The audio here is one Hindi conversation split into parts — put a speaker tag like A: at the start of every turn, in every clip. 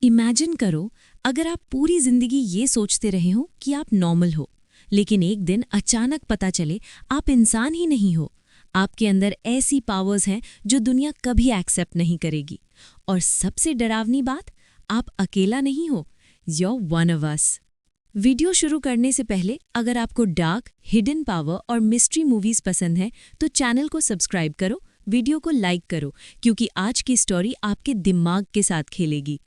A: इमेजिन करो, अगर आप पूरी जिंदगी ये सोचते रहे हो कि आप नॉर्मल हो, लेकिन एक दिन अचानक पता चले आप इंसान ही नहीं हो। आपके अंदर ऐसी पावर्स हैं जो दुनिया कभी एक्सेप्ट नहीं करेगी। और सबसे डरावनी बात, आप अकेला नहीं हो, you're one of us. Video शुरू करने से पहले अगर आपको डार्क, हिडन पावर और मिस्ट्री मूवीज पसंद है तो चैनल को सब्सक्राइब करो, वीडियो को लाइक करो, क्योंकि आज की स्टोरी आपके दिमाग के साथ खेलेगी।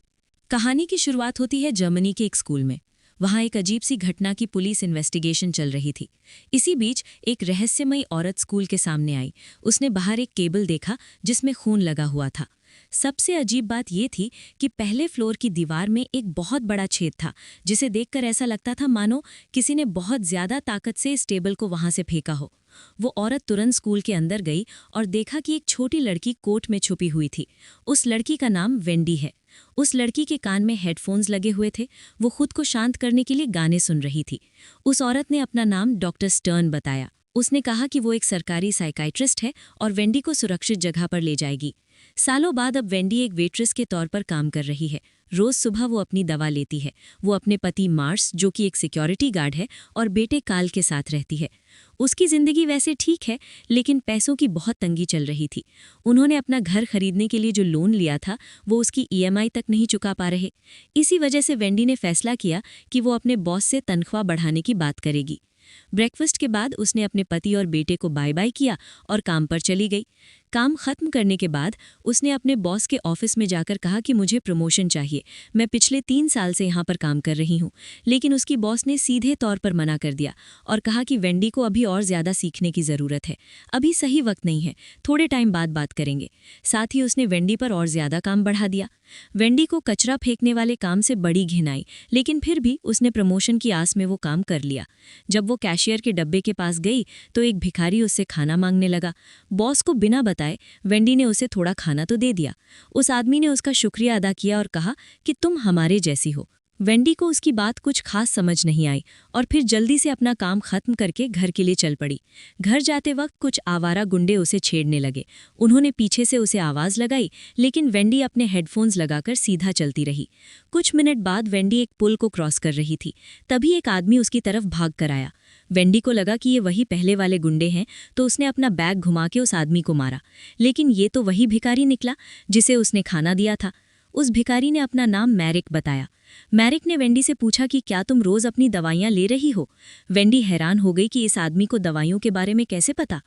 A: कहानी की शुरुआत होती है जर्मनी के एक स्कूल में। वहाँ एक अजीब सी घटना की पुलिस इन्वेस्टिगेशन चल रही थी। इसी बीच एक रहस्यमयी औरत स्कूल के सामने आई। उसने बाहर एक केबल देखा जिसमें खून लगा हुआ था। सबसे अजीब बात यह थी कि पहले फ्लोर की दीवार में एक बहुत बड़ा छेद था, जिसे देखकर ऐसा लगता था मानो किसी ने बहुत ज्यादा ताकत से इस टेबल को वहां से फेंका हो। वो औरत तुरंत स्कूल के अंदर गई और देखा कि एक छोटी लड़की कोट में छुपी हुई थी। उस लड़की का नाम वेंडी है। उस लड़की के कान में हेडफोन्स लगे हुए थे। वो खुद को शांत करने के लिए गाने सुन रही थी। उस औरत ने अपना नाम डॉक्टर स्टर्न बताया। उसने कहा कि वो एक सरकारी साइकाइट्रिस्ट है और वेंडी को सुरक्षित जगह पर ले जाएगी। सालों बाद अब वेंडी एक वेट्रेस के तौर पर काम कर रही है। रोज सुबह वो अपनी दवा लेती है। वो अपने पति मार्स, जो कि एक सिक्योरिटी गार्ड है, और बेटे काल के साथ रहती है। उसकी जिंदगी वैसे ठीक है, लेकिन पैसों की बहुत तंगी चल रही थी। उन्होंने अपना घर खरीदने के लिए जो लोन लिया था वो उसकी ईएमआई तक नहीं चुका पा रहे। इसी वजह से वेंडी ने फैसला किया कि वो अपने बॉस से तनख्वाह बढ़ाने की बात करेगी। ब्रेकफास्ट के बाद उसने अपने पति और बेटे को बाय बाय किया और काम पर चली गई। काम खत्म करने के बाद उसने अपने बॉस के ऑफिस में जाकर कहा कि मुझे प्रमोशन चाहिए, मैं पिछले 3 साल से यहाँ पर काम कर रही हूँ। लेकिन उसकी बॉस ने सीधे तौर पर मना कर दिया और कहा कि वेंडी को अभी और ज़्यादा सीखने की ज़रूरत है, अभी सही वक्त नहीं है, थोड़े टाइम बाद बात करेंगे। साथ ही उसने वेंडी पर और ज़्यादा काम बढ़ा दिया। वेंडी को कचरा फेंकने वाले काम से बड़ी घिन आई, लेकिन फिर भी उसने प्रमोशन की आस में वो काम कर लिया। जब वो कैशियर के डब्बे के पास गई तो एक भिखारी उससे खाना मांगने लगा। बॉस को बिना बताए वेंडी ने उसे थोड़ा खाना तो दे दिया। उस आदमी ने उसका शुक्रिया अदा किया और कहा कि तुम हमारे जैसी हो। वेंडी को उसकी बात कुछ खास समझ नहीं आई और फिर जल्दी से अपना काम खत्म करके घर के लिए चल पड़ी। घर जाते वक्त कुछ आवारा गुंडे उसे छेड़ने लगे। उन्होंने पीछे से उसे आवाज़ लगाई, लेकिन वेंडी अपने हेडफोन्स लगाकर सीधा चलती रही। कुछ मिनट बाद वेंडी एक पुल को क्रॉस कर रही थी। तभी एक आदमी उसकी तरफ भाग कर आया। वेंडी को लगा कि ये वही पहले वाले गुंडे हैं, तो उसने अपना बैग घुमा के उस आदमी को मारा। लेकिन ये तो वही भिखारी निकला जिसे उसने खाना दिया था। उस भिखारी ने अपना नाम मैरिक बताया। मैरिक ने वेंडी से पूछा कि क्या तुम रोज अपनी दवाइयां ले रही हो? वेंडी हैरान हो गई कि इस आदमी को दवाइयों के बारे में कैसे पता।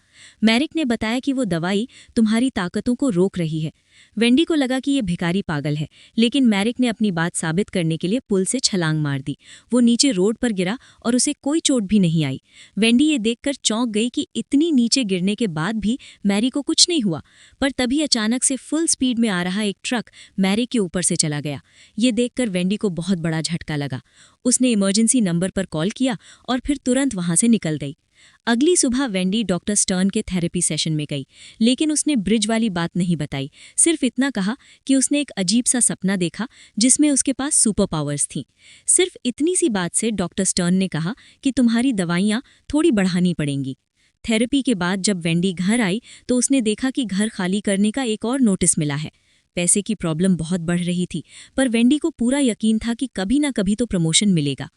A: मैरिक ने बताया कि वो दवाई तुम्हारी ताकतों को रोक रही है। वेंडी को लगा कि ये भिखारी पागल है, लेकिन मैरिक ने अपनी बात साबित करने के लिए पुल से छलांग मार दी। वो नीचे रोड पर गिरा और उसे कोई चोट भी नहीं आई। वेंडी ये देखकर चौंक गई कि इतनी नीचे गिरने के बाद भी मैरी को कुछ नहीं हुआ। पर तभी अचानक से फुल स्पीड में आ रहा एक ट्रक मैरी के ऊपर से चला गया। ये देखकर वेंडी को बहुत बड़ा झटका लगा। उसने इमरजेंसी नंबर पर कॉल किया और फिर तुरंत वहां से निकल गई। अगली सुबह वेंडी डॉक्टर स्टर्न के थेरेपी सेशन में गई, लेकिन उसने ब्रिज वाली बात नहीं बताई। सिर्फ इतना कहा कि उसने एक अजीब सा सपना देखा जिसमें उसके पास सुपर पावर्स थीं। सिर्फ इतनी सी बात से डॉक्टर स्टर्न ने कहा कि तुम्हारी दवाइयाँ थोड़ी बढ़ानी पड़ेंगी। थेरेपी के बाद जब वेंडी घर आई तो उसने देखा कि घर खाली करने का एक और नोटिस मिला है। पैसे की प्रॉब्लम बहुत बढ़ रही थी, पर वेंडी को पूरा यकीन था कि कभी ना कभी तो प्रमोशन मिलेगा।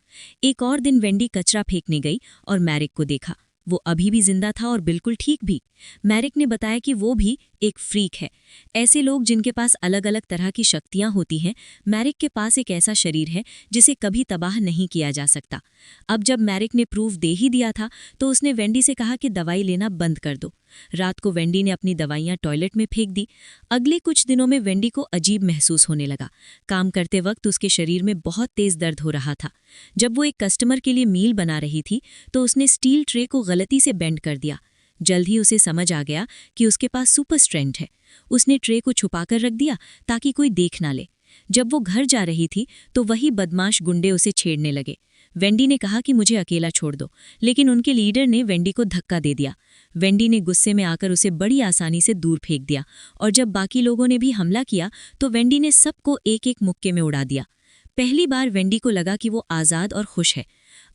A: एक और दिन वेंडी कचरा फेंकने गई और मैरिक को देखा। वो अभी भी जिंदा था और बिल्कुल ठीक भी। मैरिक ने बताया कि वो भी एक फ्रीक है। ऐसे लोग जिनके पास अलग अलग तरह की शक्तियां होती हैं। मैरिक के पास एक ऐसा शरीर है जिसे कभी तबाह नहीं किया जा सकता। अब जब मैरिक ने प्रूफ दे ही दिया था तो उसने वेंडी से कहा कि दवाई लेना बंद कर दो। रात को वेंडी ने अपनी दवाइयां टॉयलेट में फेंक दी। अगले कुछ दिनों में वेंडी को अजीब महसूस होने लगा। काम करते वक्त उसके शरीर में बहुत तेज दर्द हो रहा था। जब वो एक कस्टमर के लिए मील बना रही थी तो उसने स्टील ट्रे को गलती से बेंड कर दिया। जल्द ही उसे समझ आ गया कि उसके पास सुपर स्ट्रेंथ है। उसने ट्रे को छुपाकर रख दिया ताकि कोई देख ना ले। जब वो घर जा रही थी तो वही बदमाश गुंडे उसे छेड़ने लगे। वेंडी ने कहा कि मुझे अकेला छोड़ दो, लेकिन उनके लीडर ने वेंडी को धक्का दे दिया। वेंडी ने गुस्से में आकर उसे बड़ी आसानी से दूर फेंक दिया और जब बाकी लोगों ने भी हमला किया तो वेंडी ने सबको एक एक मुक्के में उड़ा दिया। पहली बार वेंडी को लगा कि वो आज़ाद और खुश है।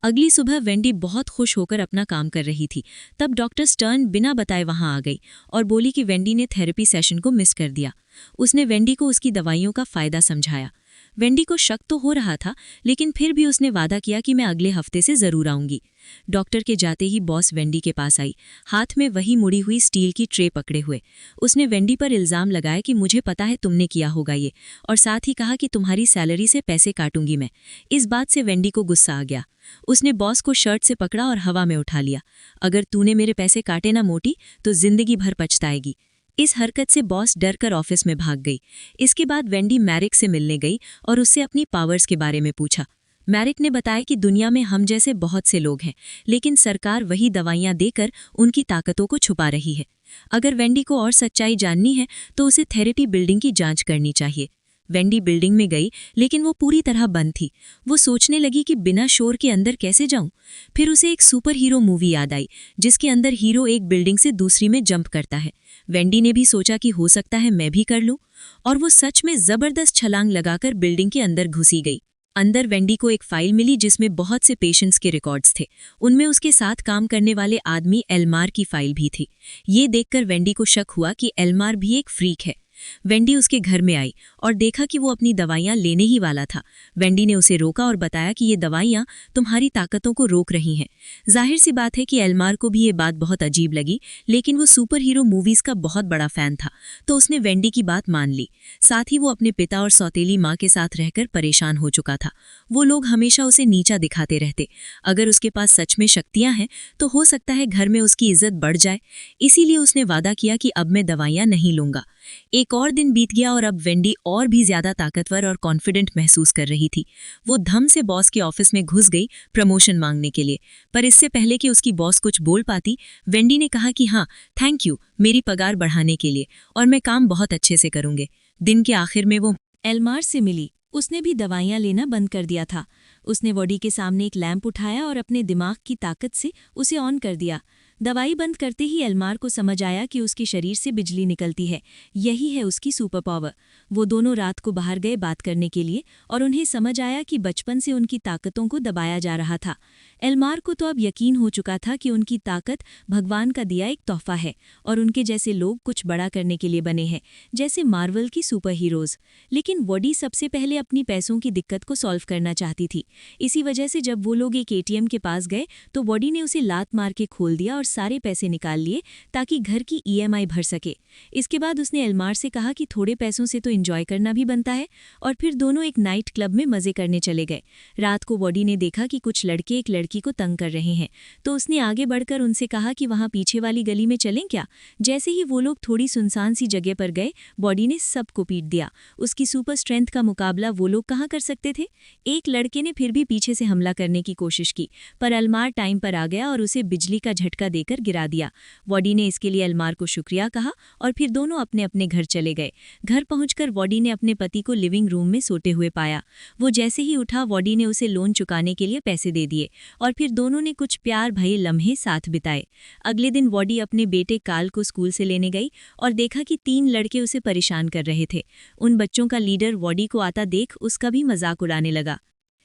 A: अगली सुबह वेंडी बहुत खुश होकर अपना काम कर रही थी। तब डॉक्टर स्टर्न बिना बताए वहां आ गई और बोली कि वेंडी ने थेरेपी सेशन को मिस कर दिया। उसने वेंडी को उसकी दवाइयों का फायदा समझाया। वेंडी को शक तो हो रहा था, लेकिन फिर भी उसने वादा किया कि मैं अगले हफ्ते से जरूर आऊंगी। डॉक्टर के जाते ही बॉस वेंडी के पास आई, हाथ में वही मुड़ी हुई स्टील की ट्रे पकड़े हुए। उसने वेंडी पर इल्जाम लगाया कि मुझे पता है तुमने किया होगा ये, और साथ ही कहा कि तुम्हारी सैलरी से पैसे काटूंगी मैं। इस बात से वेंडी को गुस्सा आ गया। उसने बॉस को शर्ट से पकड़ा और हवा में उठा लिया। अगर तूने मेरे पैसे काटे ना मोटी, तो जिंदगी भर पछताएगी। इस हरकत से बॉस डर कर ऑफिस में भाग गई। इसके बाद वेंडी मैरिक से मिलने गई और उससे अपनी पावर्स के बारे में पूछा। मैरिक ने बताया कि दुनिया में हम जैसे बहुत से लोग हैं, लेकिन सरकार वही दवाइयां देकर उनकी ताकतों को छुपा रही है। अगर वेंडी को और सच्चाई जाननी है तो उसे थेरेपी बिल्डिंग की जांच करनी चाहिए। वेंडी बिल्डिंग में गई, लेकिन वो पूरी तरह बंद थी। वो सोचने लगी कि बिना शोर के अंदर कैसे जाऊं। फिर उसे एक सुपर हीरो मूवी याद आई, जिसके अंदर हीरो एक बिल्डिंग से दूसरी में जंप करता है। वेंडी ने भी सोचा कि हो सकता है मैं भी कर लूं, और वो सच में जबरदस्त छलांग लगाकर बिल्डिंग के अंदर घुसी गई। अंदर वेंडी को एक फाइल मिली जिसमें बहुत से पेशेंट्स के रिकॉर्ड्स थे। उनमें उसके साथ काम करने वाले आदमी एल्मार की फाइल भी थी। ये देखकर वेंडी को शक हुआ कि एल्मार भी एक फ्रीक है। वेंडी उसके घर में आई और देखा कि वो अपनी दवाइयां लेने ही वाला था। वेंडी ने उसे रोका और बताया कि ये दवाइयां तुम्हारी ताकतों को रोक रही हैं। जाहिर सी बात है कि एल्मार को भी ये बात बहुत अजीब लगी, लेकिन वो सुपर हीरो मूवीज का बहुत बड़ा फैन था, तो उसने वेंडी की बात मान ली। साथ ही वो अपने पिता और सौतेली माँ के साथ रहकर परेशान हो चुका था। वो लोग हमेशा उसे नीचा दिखाते रहते। अगर उसके पास सच में शक्तियां हैं तो हो सकता है घर में उसकी इज्जत बढ़ जाए। इसीलिए उसने वादा किया कि अब मैं दवाइयां नहीं लूंगा। एक और दिन बीत गया और अब वेंडी और भी ज्यादा ताकतवर और कॉन्फिडेंट महसूस कर रही थी। वो धम से बॉस के ऑफिस में घुस गई प्रमोशन मांगने के लिए, पर इससे पहले कि उसकी बॉस कुछ बोल पाती, वेंडी ने कहा कि हाँ, थैंक यू मेरी पगार बढ़ाने के लिए, और मैं काम बहुत अच्छे से करूंगी। दिन के आखिर में वो एल्मार से मिली। उसने भी दवाइयां लेना बंद कर दिया था। उसने वॉडी के सामने एक लैंप उठाया और अपने दिमाग की ताकत से उसे ऑन कर दिया। दवाई बंद करते ही एल्मार को समझ आया कि उसके शरीर से बिजली निकलती है। यही है उसकी सुपर पावर। वो दोनों रात को बाहर गए बात करने के लिए, और उन्हें समझ आया कि बचपन से उनकी ताकतों को दबाया जा रहा था। एल्मार को तो अब यकीन हो चुका था कि उनकी ताकत भगवान का दिया एक तोहफा है, और उनके जैसे लोग कुछ बड़ा करने के लिए बने हैं, जैसे मार्वल की सुपर हीरोज। लेकिन वॉडी सबसे पहले अपनी पैसों की दिक्कत को सॉल्व करना चाहती थी। इसी वजह से जब वो लोग एक एटीएम के पास गए तो वॉडी ने उसे लात मार के खोल दिया और सारे पैसे निकाल लिए ताकि घर की ईएमआई भर सके। इसके बाद उसने एल्मार से कहा कि थोड़े पैसों से तो एंजॉय करना भी बनता है, और फिर दोनों एक नाइट क्लब में मजे करने चले गए। रात को वॉडी ने देखा कि कुछ लड़के एक लड़की को तंग कर रहे हैं, तो उसने आगे बढ़कर उनसे कहा कि वहां पीछे वाली गली में चलें क्या। जैसे ही वो लोग थोड़ी सुनसान सी जगह पर गए, वॉडी ने सबको पीट दिया। उसकी सुपर स्ट्रेंथ का मुकाबला वो लोग कहाँ कर सकते थे। एक लड़के ने फिर भी पीछे से हमला करने की कोशिश की, पर एल्मार टाइम पर आ गया और उसे बिजली का झटका देकर गिरा दिया। वॉडी ने इसके लिए एल्मार को शुक्रिया कहा और फिर दोनों अपने अपने घर चले गए। घर पहुंचकर वॉडी ने अपने पति को लिविंग रूम में सोते हुए पाया। वो जैसे ही उठा, वॉडी ने उसे लोन चुकाने के लिए पैसे दे दिए, और फिर दोनों ने कुछ प्यार भरे लम्हे साथ बिताए। अगले दिन वॉडी अपने बेटे काल को स्कूल से लेने गई और देखा कि 3 लड़के उसे परेशान कर रहे थे। उन बच्चों का लीडर वॉडी को आता देख उसका भी मजाक उड़ाने लगा,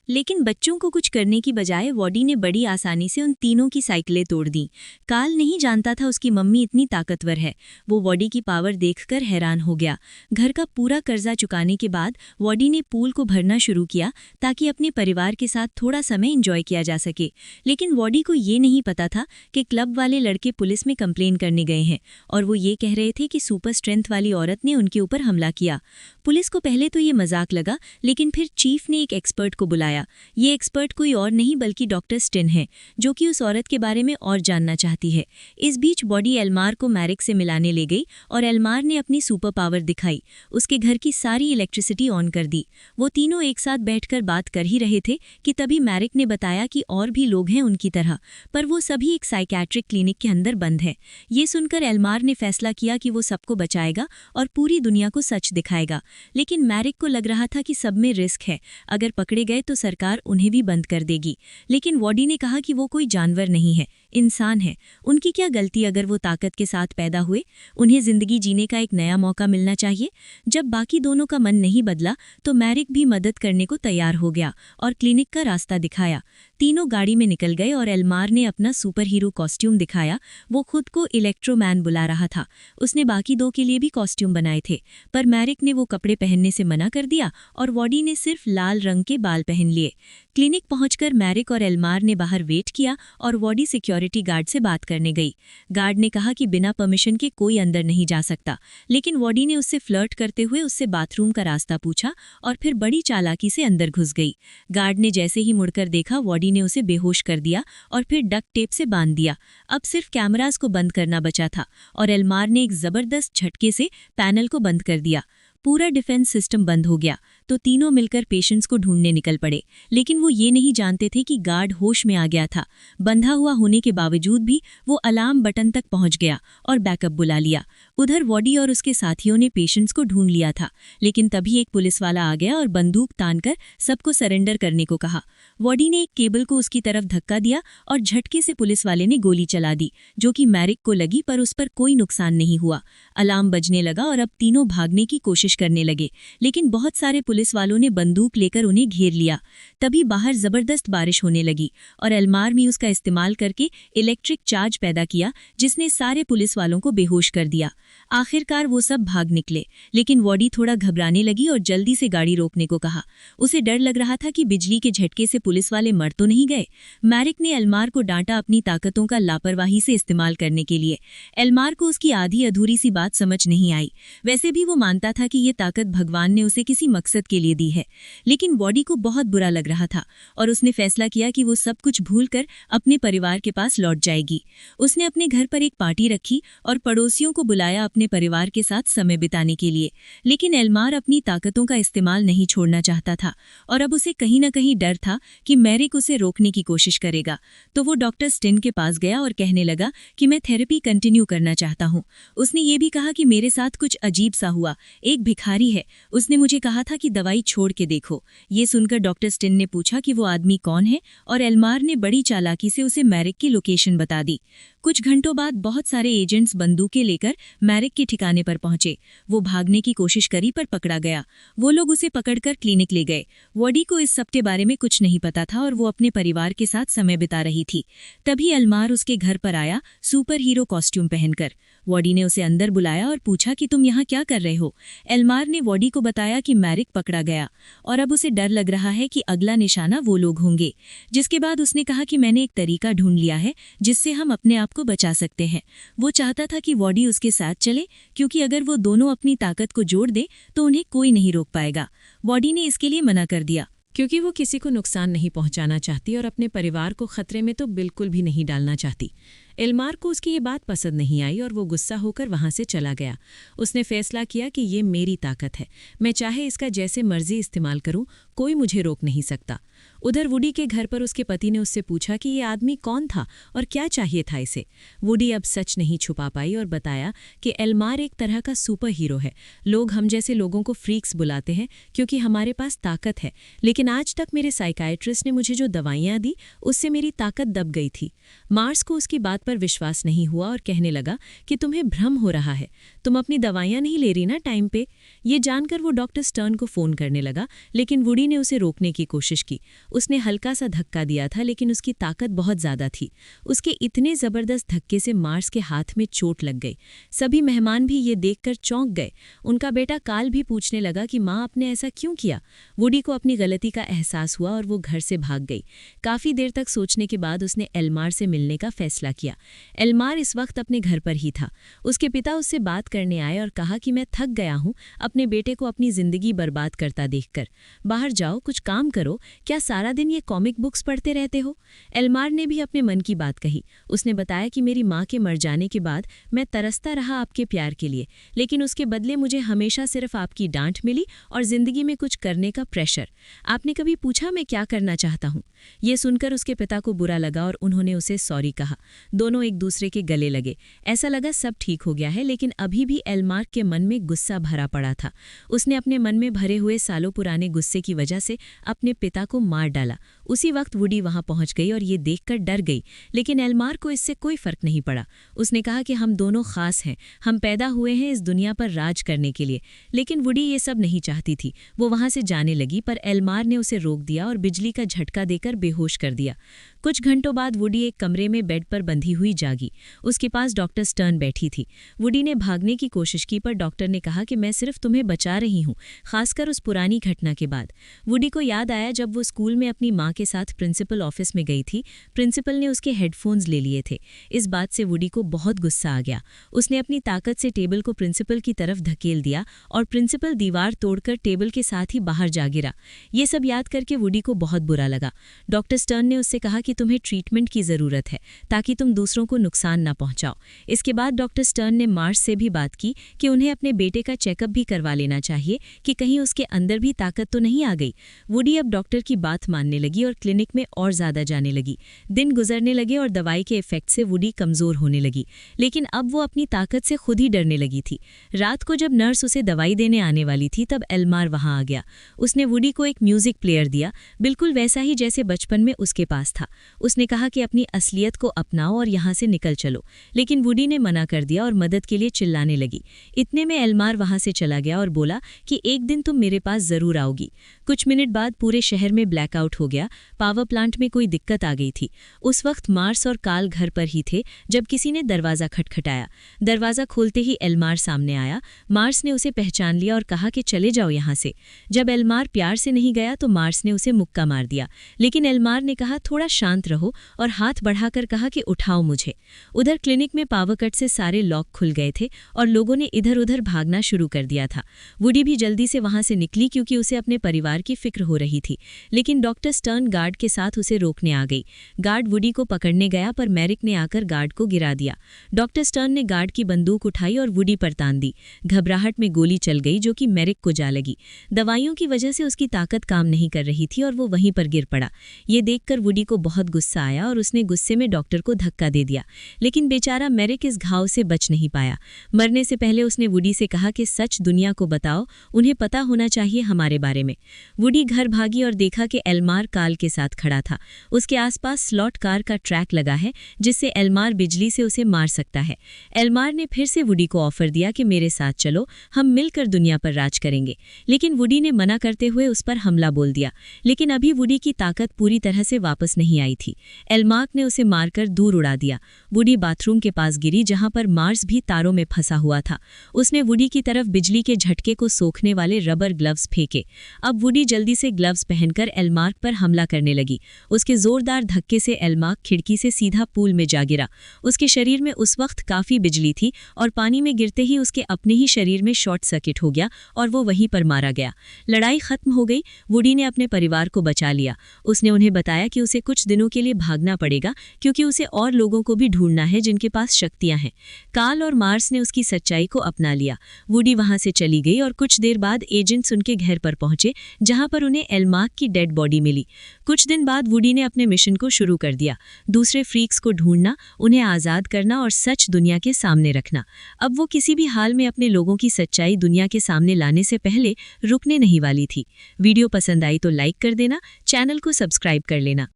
A: लेकिन बच्चों को कुछ करने की बजाय वॉडी ने बड़ी आसानी से उन तीनों की साइकिलें तोड़ दी। काल नहीं जानता था उसकी मम्मी इतनी ताकतवर है। वो वॉडी की पावर देखकर हैरान हो गया। घर का पूरा कर्जा चुकाने के बाद वॉडी ने पूल को भरना शुरू किया ताकि अपने परिवार के साथ थोड़ा समय एंजॉय किया जा सके। लेकिन वॉडी को ये नहीं पता था कि क्लब वाले लड़के पुलिस में कंप्लेन करने गए हैं, और वो ये कह रहे थे कि सुपर स्ट्रेंथ वाली औरत ने उनके ऊपर हमला किया। पुलिस को पहले तो ये मजाक लगा, लेकिन फिर चीफ ने एक एक्सपर्ट को बुलाया। ये एक्सपर्ट कोई और नहीं बल्कि डॉक्टर स्टिन है, जो कि उस औरत के बारे में और जानना चाहती है। इस बीच वॉडी एल्मार को मैरिक से मिलाने ले गई और एल्मार ने अपनी सुपर पावर दिखाई। उसके घर की सारी इलेक्ट्रिसिटी ऑन कर दी। वो तीनों एक साथ बैठकर बात कर ही रहे थे कि तभी मैरिक ने बताया कि और भी लोग हैं उनकी तरह, पर वो सभी एक साइकियाट्रिक क्लिनिक के अंदर बंद है। ये सुनकर एल्मार ने फैसला किया कि वो सबको बचाएगा और पूरी दुनिया को सच दिखाएगा। लेकिन मैरिक को लग रहा था कि सब में रिस्क है, अगर पकड़े गए तो सरकार उन्हें भी बंद कर देगी। लेकिन वॉडी ने कहा कि वो कोई जानवर नहीं है, इंसान हैं, उनकी क्या गलती अगर वो ताकत के साथ पैदा हुए। उन्हें जिंदगी जीने का एक नया मौका मिलना चाहिए। जब बाकी दोनों का मन नहीं बदला तो मैरिक भी मदद करने को तैयार हो गया और क्लिनिक का रास्ता दिखाया। तीनों गाड़ी में निकल गए और एल्मार ने अपना सुपर हीरो कॉस्ट्यूम दिखाया। वो खुद को इलेक्ट्रोमैन बुला रहा था। उसने बाकी दो के लिए भी कॉस्ट्यूम बनाए थे, पर मैरिक ने वो कपड़े पहनने से मना कर दिया और वॉडी ने सिर्फ लाल रंग के बाल पहन लिए। क्लिनिक पहुंचकर मैरिक और एल्मार ने बाहर वेट किया और वॉडी सिक्योरिटी गार्ड से बात करने गई। गार्ड ने कहा कि बिना परमिशन के कोई अंदर नहीं जा सकता, लेकिन वॉडी ने उससे फ्लर्ट करते हुए उससे बाथरूम का रास्ता पूछा और फिर बड़ी चालाकी से अंदर घुस गई। गार्ड ने जैसे ही मुड़कर देखा, वॉडी ने उसे बेहोश कर दिया और फिर डक्ट टेप से बांध दिया। अब सिर्फ कैमरास को बंद करना बचा था और एल्मार ने एक जबरदस्त झटके से पैनल को बंद कर दिया। पूरा डिफेंस सिस्टम बंद हो गया तो तीनों मिलकर पेशेंट्स को ढूंढने निकल पड़े, लेकिन वो ये नहीं जानते थे कि गार्ड होश में आ गया था। बंधा हुआ होने के बावजूद भी वो अलार्म बटन तक पहुंच गया और बैकअप बुला लिया। उधर वॉडी और उसके साथियों ने पेशेंट्स को ढूंढ लिया था, लेकिन तभी एक पुलिस वाला आ गया और बंदूक तानकर सबको सरेंडर करने को कहा। वॉडी ने एक केबल को उसकी तरफ धक्का दिया और झटके से पुलिस वाले ने गोली चला दी, जो कि मैरिक को लगी, पर उस पर कोई नुकसान नहीं हुआ। अलार्म बजने लगा और अब तीनों भागने की कोशिश करने लगे, लेकिन बहुत सारे पुलिस वालों ने बंदूक लेकर उन्हें घेर लिया। तभी बाहर जबरदस्त बारिश होने लगी और एल्मार ने उसका इस्तेमाल करके इलेक्ट्रिक चार्ज पैदा किया, जिसने सारे पुलिस वालों को बेहोश कर दिया। आखिरकार वो सब भाग निकले, लेकिन वॉडी थोड़ा घबराने लगी और जल्दी से गाड़ी रोकने को कहा। उसे डर लग रहा था कि बिजली के झटके से पुलिस वाले मर तो नहीं गए। मैरिक ने एल्मार को डांटा अपनी ताकतों का लापरवाही से इस्तेमाल करने के लिए। एल्मार को उसकी आधी अधूरी सी बात समझ नहीं आई। वैसे भी वो मानता था कि ये ताकत भगवान ने उसे किसी मकसद के लिए दी है, लेकिन वॉडी को बहुत बुरा लग रहा था और उसने फैसला किया कि वो सब कुछ भूलकर अपने परिवार के पास लौट जाएगी। उसने अपने घर पर एक पार्टी रखी और पड़ोसियों को बुलाया अपने परिवार के साथ समय बिताने के लिए, लेकिन एल्मार अपनी ताकतों का इस्तेमाल नहीं छोड़ना चाहता था और अब उसे कहीं न कहीं डर था कि मैरिक उसे रोकने की कोशिश करेगा। तो वो डॉक्टर स्टिन के पास गया और कहने लगा कि मैं थेरेपी कंटिन्यू करना चाहता हूँ। उसने ये भी कहा कि मेरे साथ कुछ अजीब सा हुआ। एक भिखारी है, उसने मुझे कहा था कि दवाई छोड़ के देखो। ये सुनकर डॉक्टर स्टिन ने पूछा कि वो आदमी कौन है और एल्मार ने बड़ी चालाकी से उसे मैरिक की लोकेशन बता दी। कुछ घंटों बाद बहुत सारे एजेंट्स बंदूकें लेकर मैरिक के ठिकाने पर पहुंचे। वो भागने की कोशिश करी पर पकड़ा गया। वो लोग उसे पकड़कर क्लिनिक ले गए। वॉडी को इस सब के बारे में कुछ नहीं पता था और वो अपने परिवार के साथ समय बिता रही थी। तभी एल्मार उसके घर पर आया, सुपर हीरो कॉस्ट्यूम पहनकर। वॉडी ने उसे अंदर बुलाया और पूछा कि तुम यहाँ क्या कर रहे हो। एल्मार ने वॉडी को बताया कि मैरिक पकड़ा गया और अब उसे डर लग रहा है कि अगला निशाना वो लोग होंगे। जिसके बाद उसने कहा कि मैंने एक तरीका ढूंढ लिया है जिससे हम अपने आप को बचा सकते हैं। वो चाहता था कि वॉडी उसके साथ चले, क्योंकि अगर वो दोनों अपनी ताकत को जोड़ दे तो उन्हें कोई नहीं रोक पाएगा। वॉडी ने इसके लिए मना कर दिया, क्योंकि वो किसी को नुकसान नहीं पहुंचाना चाहती और अपने परिवार को खतरे में तो बिल्कुल भी नहीं डालना चाहती। एल्मार को उसकी ये बात पसंद नहीं आई और वो गुस्सा होकर वहां से चला गया। उसने फैसला किया कि ये मेरी ताकत है, मैं चाहे इसका जैसे मर्जी इस्तेमाल करूं, कोई मुझे रोक नहीं सकता। उधर वुडी के घर पर उसके पति ने उससे पूछा कि ये आदमी कौन था और क्या चाहिए था इसे। वुडी अब सच नहीं छुपा पाई और बताया कि एल्मार एक तरह का सुपर हीरो है। लोग हम जैसे लोगों को फ्रीक्स बुलाते हैं क्योंकि हमारे पास ताकत है, लेकिन आज तक मेरे साइकाइट्रिस्ट ने मुझे जो दवाइयाँ दी उससे मेरी ताकत दब गई थी। मार्स को उसकी बात पर विश्वास नहीं हुआ और कहने लगा कि तुम्हें भ्रम हो रहा है, तुम अपनी दवाइयाँ नहीं ले रही ना टाइम पे। ये जानकर वो डॉक्टर स्टर्न को फ़ोन करने लगा, लेकिन वुडी ने उसे रोकने की कोशिश की। उसने हल्का सा धक्का दिया था, लेकिन उसकी ताकत बहुत ज़्यादा थी। उसके इतने ज़बरदस्त धक्के से मार्स के हाथ में चोट लग गई। सभी मेहमान भी ये देखकर चौंक गए। उनका बेटा काल भी पूछने लगा कि माँ आपने ऐसा क्यों किया। वुडी को अपनी गलती का एहसास हुआ और वो घर से भाग गई। काफ़ी देर तक सोचने के बाद उसने एल्मार से मिलने का फैसला किया। एल्मार इस वक्त अपने घर पर ही था। उसके पिता उससे बात करने आए और कहा कि मैं थक गया हूँ अपने बेटे को अपनी ज़िंदगी बर्बाद करता देखकर। बाहर जाओ, कुछ काम करो, क्या सारा दिन ये कॉमिक बुक्स पढ़ते रहते हो। एल्मार ने भी अपने मन की बात कही। उसने बताया कि मेरी माँ के मर जाने के बाद मैं तरसता रहा आपके प्यार के लिए, लेकिन उसके बदले मुझे हमेशा सिर्फ आपकी डांट मिली और जिंदगी में कुछ करने का प्रेशर। आपने कभी पूछा मैं क्या करना चाहता हूँ। ये सुनकर उसके पिता को बुरा लगा और उन्होंने उसे सॉरी कहा। दोनों एक दूसरे के गले लगे। ऐसा लगा सब ठीक हो गया है, लेकिन अभी भी एल्मार्क के मन में गुस्सा भरा पड़ा था। उसने अपने मन में भरे हुए सालों पुराने गुस्से की वजह से अपने पिता को मार डाला। उसी वक्त वुडी वहां पहुंच गई और ये देखकर डर गई, लेकिन एल्मार्क को इससे कोई फर्क नहीं पड़ा। उसने कहा कि हम दोनों खास हैं, हम पैदा हुए हैं इस दुनिया पर राज करने के लिए। लेकिन वुडी ये सब नहीं चाहती थी। वो वहां से जाने लगी, पर एल्मार ने उसे रोक दिया और बिजली का झटका देकर बेहोश कर दिया। कुछ घंटों बाद वुडी एक कमरे में बेड पर बंधी हुई जागी। उसके पास डॉक्टर स्टर्न बैठी थी। वुडी ने भागने की कोशिश की, पर डॉक्टर ने कहा कि मैं सिर्फ तुम्हें बचा रही हूँ, खासकर उस पुरानी घटना के बाद। वुडी को याद आया जब वो स्कूल में अपनी माँ के साथ प्रिंसिपल ऑफिस में गई थी। प्रिंसिपल ने उसके हेडफोन्स ले लिए थे। इस बात से वुडी को बहुत गुस्सा आ गया। उसने अपनी ताकत से टेबल को प्रिंसिपल की तरफ धकेल दिया और प्रिंसिपल दीवार तोड़कर टेबल के साथ ही बाहर जा गिरा। ये सब याद करके वुडी को बहुत बुरा लगा। डॉक्टर स्टर्न ने उससे कहा कि तुम्हें ट्रीटमेंट की ज़रूरत है ताकि तुम दूसरों को नुकसान ना पहुंचाओ। इसके बाद डॉक्टर स्टर्न ने मार्श से भी बात की कि उन्हें अपने बेटे का चेकअप भी करवा लेना चाहिए कि कहीं उसके अंदर भी ताकत तो नहीं आ गई। वुडी अब डॉक्टर की बात मानने लगी और क्लिनिक में और ज़्यादा जाने लगी। दिन गुजरने लगे और दवाई के इफेक्ट से वुडी कमज़ोर होने लगी, लेकिन अब वो अपनी ताकत से खुद ही डरने लगी थी। रात को जब नर्स उसे दवाई देने आने वाली थी, तब एल्मार वहां आ गया। उसने वुडी को एक म्यूजिक प्लेयर दिया, बिल्कुल वैसा ही जैसे बचपन में उसके पास था। उसने कहा कि अपनी असलियत को अपनाओ और यहाँ से निकल चलो, लेकिन वुडी ने मना कर दिया और मदद के लिए चिल्लाने लगी। इतने में एल्मार वहां से चला गया और बोला कि एक दिन तुम मेरे पास जरूर आओगी। कुछ मिनट बाद पूरे शहर में ब्लैकआउट हो गया। पावर प्लांट में कोई दिक्कत आ गई थी। उस वक्त मार्स और काल घर पर ही थे जब किसी ने दरवाज़ा खटखटाया। दरवाज़ा खोलते ही एल्मार सामने आया। मार्स ने उसे पहचान लिया और कहा कि चले जाओ यहाँ से। जब एल्मार प्यार से नहीं गया तो मार्स ने उसे मुक्का मार दिया, लेकिन एल्मार ने कहा थोड़ा शांत रहो और हाथ बढ़ाकर कहा कि उठाओ मुझे। उधर क्लिनिक में पावर कट से सारे लॉक खुल गए थे और लोगों ने इधर उधर भागना शुरू कर दिया था। वुडी भी जल्दी से वहां से निकली क्योंकि उसे अपने परिवार की फिक्र हो रही थी, लेकिन डॉक्टर स्टर्न गार्ड के साथ उसे रोकने आ गई। गार्ड वुडी को पकड़ने गया, पर मैरिक ने आकर गार्ड को गिरा दिया। डॉक्टर स्टर्न ने गार्ड की बंदूक उठाई और वुडी पर तान दी। घबराहट में गोली चल गई जो कि मैरिक को जा लगी। दवाइयों की वजह से उसकी ताकत काम नहीं कर रही थी और वो वहीं पर गिर पड़ा। ये देखकर वुडी को बहुत गुस्सा आया और उसने गुस्से में डॉक्टर को धक्का दे दिया, लेकिन बेचारा मैरिक इस घाव से बच नहीं पाया। मरने से पहले उसने वुडी से कहा कि सच दुनिया को बताओ, उन्हें पता होना चाहिए हमारे बारे में। वुडी घर भागी और देखा कि एल्मार काल के साथ खड़ा था। उसके आसपास स्लॉट कार का ट्रैक लगा है जिससे एल्मार बिजली से उसे मार सकता है। एल्मार ने फिर से वुडी को ऑफर दिया कि मेरे साथ चलो, हम मिलकर दुनिया पर राज करेंगे, लेकिन वुडी ने मना करते हुए उस पर हमला बोल दिया। लेकिन अभी वुडी की ताकत पूरी तरह से वापस नहीं आई थी। एल्मार्क ने उसे मारकर दूर उड़ा दिया। वुडी बाथरूम के पास गिरी जहां पर मार्स भी तारों में फंसा हुआ था। उसने वुडी की तरफ बिजली के झटके को सोखने वाले रबर ग्लव्स फेंके। अब वुडी जल्दी से ग्लव्स पहनकर एल्मार्क पर हमला करने लगी। उसके जोरदार धक्के से एल्मार्क खिड़की से सीधा पूल में जा गिरा। उसके शरीर में उस वक्त काफी बिजली थी और पानी में गिरते ही उसके अपने ही शरीर में शॉर्ट सर्किट हो गया और वो वहीं पर मारा गया। लड़ाई खत्म हो गई। वुडी ने अपने परिवार को बचा लिया। उसने उन्हें बताया कि उसे कुछ दिनों के लिए भागना पड़ेगा क्योंकि उसे और लोगों को भी ढूंढना है जिनके पास शक्तियां हैं। काल और मार्स ने उसकी सच्चाई को अपना लिया। वुडी वहां से चली गई और कुछ देर बाद एजेंट्स उनके घर पर पहुंचे जहां पर उन्हें एल्मार्क की डेड बॉडी मिली। कुछ दिन बाद वुडी ने अपने मिशन को शुरू कर दिया, दूसरे फ्रीक्स को ढूंढना, उन्हें आज़ाद करना और सच दुनिया के सामने रखना। अब वो किसी भी हाल में अपने लोगों की सच्चाई दुनिया के सामने लाने से पहले रुकने नहीं वाली थी। वीडियो पसंद आई तो लाइक कर देना, चैनल को सब्सक्राइब कर लेना।